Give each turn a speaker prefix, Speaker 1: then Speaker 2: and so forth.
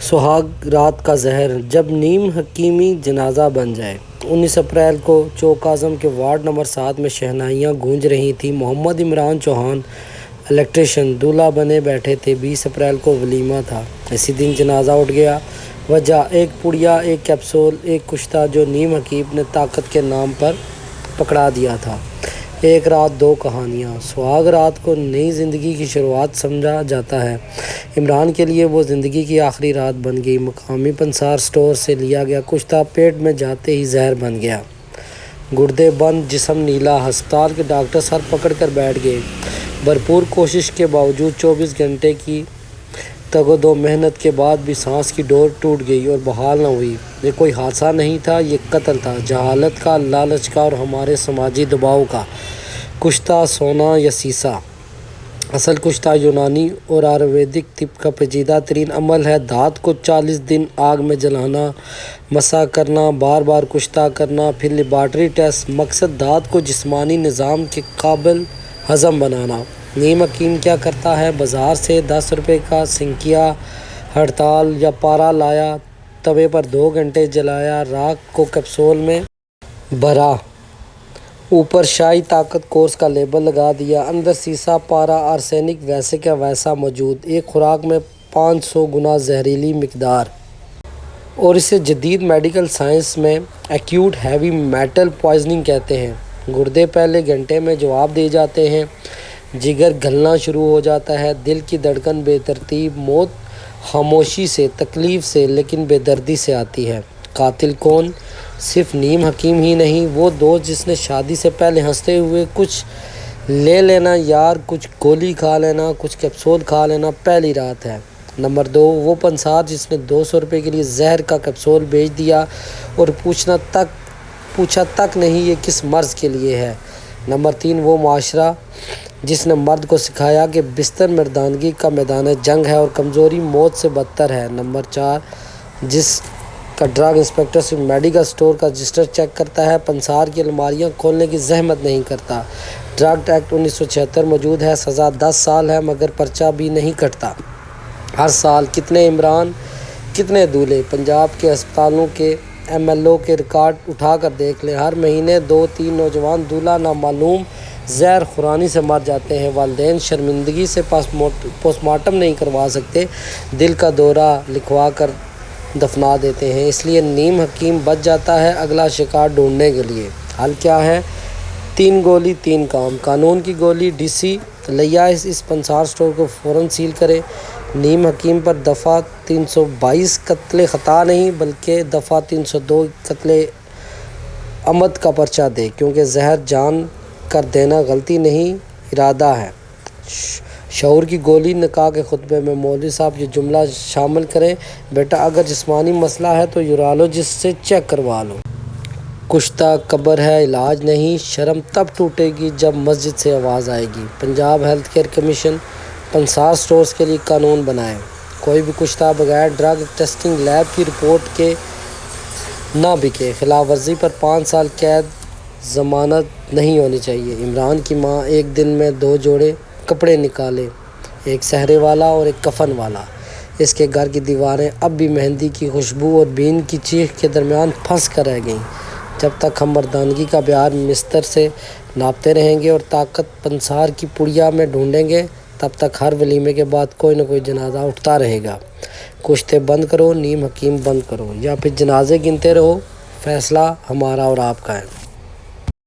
Speaker 1: سہاگ رات کا زہر جب نیم حکیمی جنازہ بن جائے۔ 19 اپریل کو چوک اعظم کے وارڈ نمبر 7 میں شہنائیاں گونج رہی تھیں۔ محمد عمران چوہان الیکٹریشین دولہا بنے بیٹھے تھے۔ 20 اپریل کو ولیمہ تھا۔ اسی دن جنازہ اٹھ گیا۔ وجہ ایک پڑیا، ایک کیپسول، ایک کشتہ جو نیم حکیم نے طاقت کے نام پر پکڑا دیا تھا۔ ایک رات دو کہانیاں۔ سہاگ رات کو نئی زندگی کی شروعات سمجھا جاتا ہے۔ عمران کے لیے وہ زندگی کی آخری رات بن گئی۔ مقامی پنسار سٹور سے لیا گیا کشتہ پیٹ میں جاتے ہی زہر بن گیا۔ گردے بند، جسم نیلا، ہسپتال کے ڈاکٹر سر پکڑ کر بیٹھ گئے۔ بھرپور کوشش کے باوجود 24 گھنٹے کی تگ و دو محنت کے بعد بھی سانس کی ڈور ٹوٹ گئی اور بحال نہ ہوئی۔ یہ کوئی حادثہ نہیں تھا، یہ قتل تھا، جہالت کا، لالچ کا اور ہمارے سماجی دباؤ کا۔ کشتہ سونا یا سیسہ؟ اصل کشتہ یونانی اور آیورویدک طب کا پیچیدہ ترین عمل ہے۔ دھات کو 40 دن آگ میں جلانا، مسح کرنا، بار بار کشتہ کرنا، پھر لیبارٹری ٹیسٹ۔ مقصد دھات کو جسمانی نظام کے قابل ہضم بنانا۔ نیم حکیم کیا کرتا ہے؟ بازار سے 10 روپے کا سنکیا، ہڑتال یا پارا لایا، توے پر 2 گھنٹے جلایا، راکھ کو کیپسول میں بھرا، اوپر شاہی طاقت کورس کا لیبل لگا دیا، اندر سیسہ، پارا، آرسینک ویسے کا ویسا موجود، ایک خوراک میں 500 گنا زہریلی مقدار۔ اور اسے جدید میڈیکل سائنس میں ایکیوٹ ہیوی میٹل پوائزننگ کہتے ہیں۔ گردے پہلے گھنٹے میں جواب دے جاتے ہیں، جگر گلنا شروع ہو جاتا ہے، دل کی دھڑکن بے ترتیب۔ موت خاموشی سے، تکلیف سے، لیکن بے دردی سے آتی ہے۔ قاتل کون؟ صرف نیم حکیم ہی نہیں، وہ دوست جس نے شادی سے پہلے ہنستے ہوئے کچھ لے لینا یار، کچھ گولی کھا لینا، کچھ کیپسول کھا لینا پہلی رات ہے۔ نمبر 2، وہ پنسار جس نے 200 روپے کے لیے زہر کا کیپسول بیچ دیا اور پوچھا تک نہیں یہ کس مرض کے لیے ہے۔ نمبر 3، وہ معاشرہ جس نے مرد کو سکھایا کہ بستر مردانگی کا میدان جنگ ہے اور کمزوری موت سے بدتر ہے۔ نمبر 4، جس کا ڈرگ انسپکٹر صرف میڈیکل سٹور کا رجسٹر چیک کرتا ہے، پنسار کی الماریاں کھولنے کی زحمت نہیں کرتا۔ ڈرگ ایکٹ 1976 موجود ہے، سزا 10 سال ہے مگر پرچہ بھی نہیں کٹتا۔ ہر سال کتنے عمران، کتنے دولہے؟ پنجاب کے ہسپتالوں کے ایم ایل او کے ریکارڈ اٹھا کر دیکھ لیں، ہر مہینے 2-3 نوجوان دولہا نامعلوم زہر خورانی سے مر جاتے ہیں۔ والدین شرمندگی سے پوسٹ مارٹم نہیں کروا سکتے، دل کا دورہ لکھوا کر دفنا دیتے ہیں۔ اس لیے نیم حکیم بچ جاتا ہے اگلا شکار ڈھونڈنے کے لیے۔ حل کیا ہے؟ 3 گولی 3 کام۔ قانون کی گولی۔ ڈی سی لیا اس پنسار سٹور کو فوراً سیل کرے۔ نیم حکیم پر دفعہ 322 قتل خطا نہیں بلکہ دفعہ 302 قتل عمد کا پرچہ دے، کیونکہ زہر جان کر دینا غلطی نہیں، ارادہ ہے۔ شعور کی گولی۔ نکاح کے خطبے میں مولوی صاحب یہ جملہ شامل کریں، بیٹا اگر جسمانی مسئلہ ہے تو یورولوجسٹ سے چیک کروا لو۔ کشتہ قبر ہے، علاج نہیں۔ شرم تب ٹوٹے گی جب مسجد سے آواز آئے گی۔ پنجاب ہیلتھ کیئر کمیشن پنسار سٹورز کے لیے قانون بنائے۔ کوئی بھی کشتہ بغیر ڈرگ ٹیسٹنگ لیب کی رپورٹ کے نہ بکے۔ خلاف ورزی پر 5 سال قید، ضمانت نہیں ہونی چاہیے۔ عمران کی ماں ایک دن میں 2 جوڑے کپڑے نکالے، ایک سہرے والا اور ایک کفن والا۔ اس کے گھر کی دیواریں اب بھی مہندی کی خوشبو اور بین کی چیخ کے درمیان پھنس کر رہ گئیں۔ جب تک ہم مردانگی کا معیار مستر سے ناپتے رہیں گے اور طاقت پنسار کی پڑیا میں ڈھونڈیں گے، تب تک ہر ولیمے کے بعد کوئی نہ کوئی جنازہ اٹھتا رہے گا۔ کشتے بند کرو، نیم حکیم بند کرو، یا پھر جنازے گنتے رہو۔ فیصلہ ہمارا اور آپ کا ہے۔